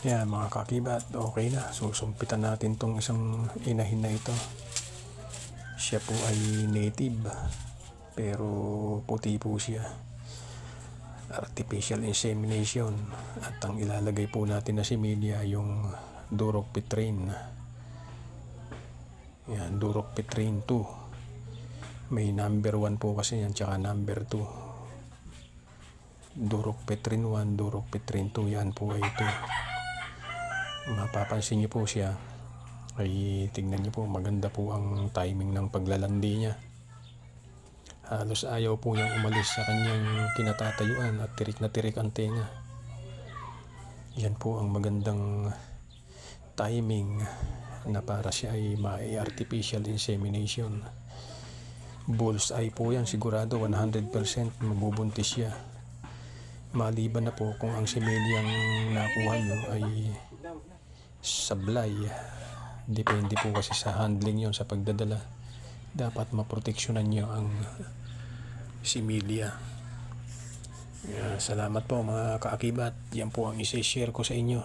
Yan mga kakibat, okay na. Susumpitan natin tong isang inahin na ito. Siya po ay native, pero puti po siya. Artificial insemination. At ang ilalagay po natin na similya yung Duroc-Pitrine. Yan, Duroc-Pitrine 2. May number 1 po kasi yan, tsaka number 2. Duroc-Pitrine 1, Duroc-Pitrine 2, yan po ay ito. Mapapansin niyo po siya, ay tingnan niyo po, maganda po ang timing ng paglalandi niya. Halos ayaw po niyang umalis sa kanyang kinatatayuan at tirik na tirik ang tenga. Yan po ang magandang timing na para siya ay artificial insemination. Bullseye po yan, sigurado 100% mabubuntis siya. Maliban na po kung ang similyang nakuha nyo ay sablay. Depende po kasi sa handling yon, sa pagdadala. Dapat maproteksyonan nyo ang similya. Salamat po mga kaakibat. Yan po ang isi-share ko sa inyo.